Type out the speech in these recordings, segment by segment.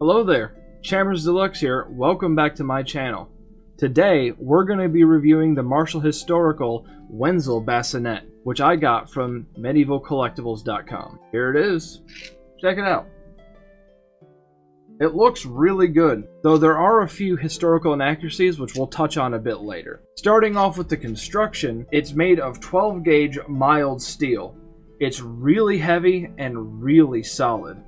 Hello there, Chamrs Deluxe here. Welcome back to my channel. Today, we're going to be reviewing the Marshal Historical Wenzel Battle, which I got from medievalcollectibles.com. Here it is. Check it out. It looks really good, though there are a few historical inaccuracies which we'll touch on a bit later. Starting off with the construction, it's made of 12 gauge mild steel. It's really heavy and really solid.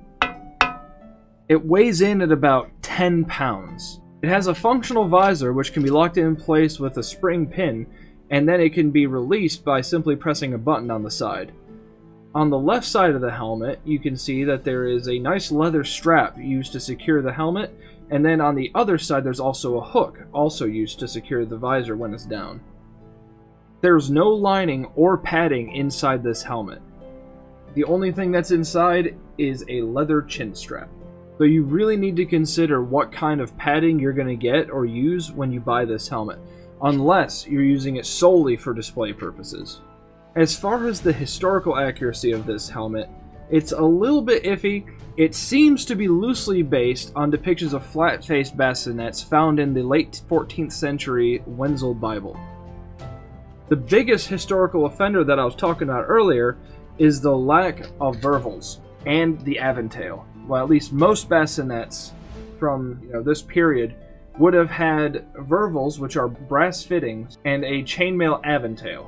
It weighs in at about 10 pounds. It has a functional visor which can be locked in place with a spring pin, and then it can be released by simply pressing a button on the side. On the left side of the helmet, you can see that there is a nice leather strap used to secure the helmet, and then on the other side there's also a hook, also used to secure the visor when it's down. There's no lining or padding inside this helmet. The only thing that's inside is a leather chin strap. So you really need to consider what kind of padding you're going to get or use when you buy this helmet, unless you're using it solely for display purposes. As far as the historical accuracy of this helmet, it's a little bit iffy. It seems to be loosely based on depictions of flat-faced bascinets found in the late 14th century Wenzel Bible. The biggest historical offender that I was talking about earlier is the lack of vervels and the aventail. Well, at least most bascinets from this period would have had vervels, which are brass fittings, and a chainmail aventail.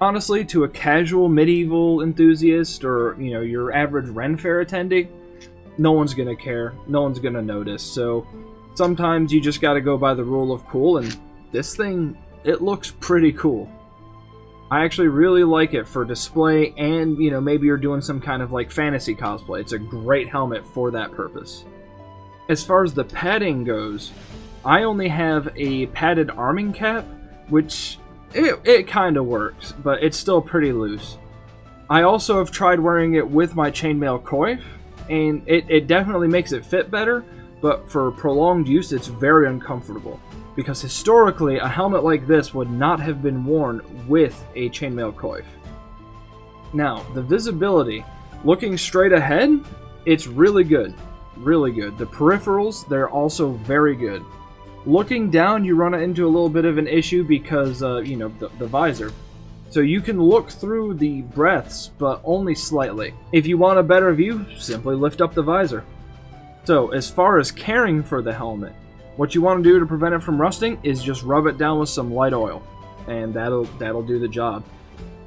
Honestly, to a casual medieval enthusiast or your average Ren Fair attendee, no one's gonna care, no one's gonna notice. So sometimes you just gotta go by the rule of cool, and this thing, it looks pretty cool. I actually really like it for display, and maybe you're doing some kind of like fantasy cosplay. It's a great helmet for that purpose. As far as the padding goes, I only have a padded arming cap, which it kind of works, but it's still pretty loose. I also have tried wearing it with my chainmail coif, and it definitely makes it fit better, but for prolonged use it's very uncomfortable. Because historically, a helmet like this would not have been worn with a chainmail coif. Now, the visibility, looking straight ahead, it's really good. Really good. The peripherals, they're also very good. Looking down, you run into a little bit of an issue because, the visor. So you can look through the breadths, but only slightly. If you want a better view, simply lift up the visor. So, as far as caring for the helmet, what you want to do to prevent it from rusting is just rub it down with some light oil, and that'll do the job.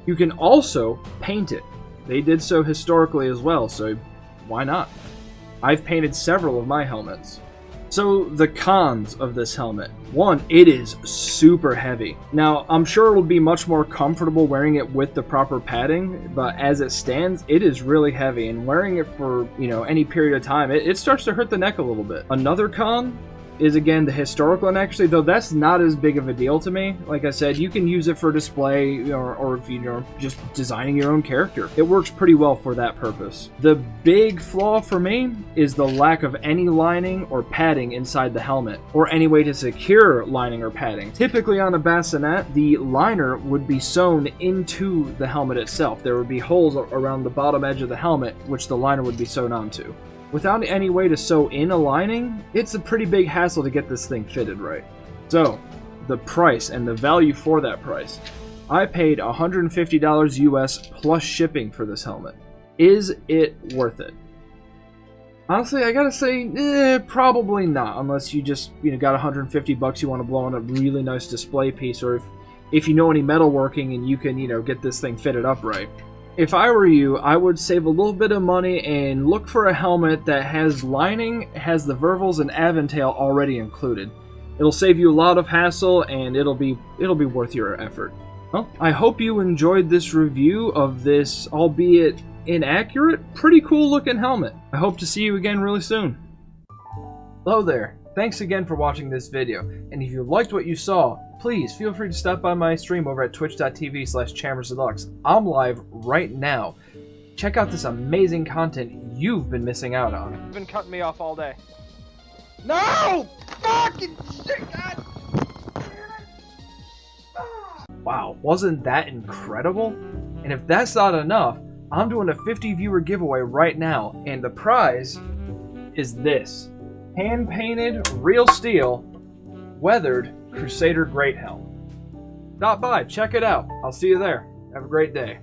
You can also paint it. They did so historically as well, so why not? I've painted several of my helmets. So the cons of this helmet. One, it is super heavy. Now, I'm sure it'll be much more comfortable wearing it with the proper padding, but as it stands, it is really heavy, and wearing it for, any period of time, it starts to hurt the neck a little bit. Another con is again the historical inaccuracy, though that's not as big of a deal to me. Like I said, you can use it for display or if you're just designing your own character. It works pretty well for that purpose. The big flaw for me is the lack of any lining or padding inside the helmet, or any way to secure lining or padding. Typically on a bassinet, the liner would be sewn into the helmet itself. There would be holes around the bottom edge of the helmet, which the liner would be sewn onto. Without any way to sew in a lining, it's a pretty big hassle to get this thing fitted right. So, the price and the value for that price. I paid $150 US plus shipping for this helmet. Is it worth it? Honestly, I gotta say, probably not, unless you just got 150 bucks you want to blow on a really nice display piece, or if you know any metalworking and you can get this thing fitted up right. If I were you, I would save a little bit of money and look for a helmet that has lining, has the vervels and aventail already included. It'll save you a lot of hassle, and it'll be worth your effort. Well, I hope you enjoyed this review of this, albeit inaccurate, pretty cool looking helmet. I hope to see you again really soon. Hello there. Thanks again for watching this video, and if you liked what you saw, please feel free to stop by my stream over at twitch.tv/ChamrsDeluxe. I'm live right now. Check out this amazing content you've been missing out on. You've been cutting me off all day. No! Fucking shit! God. Wow, wasn't that incredible? And if that's not enough, I'm doing a 50 viewer giveaway right now, and the prize is this. hand-painted, real steel, weathered Crusader Great Helm. Stop by, check it out. I'll see you there. Have a great day.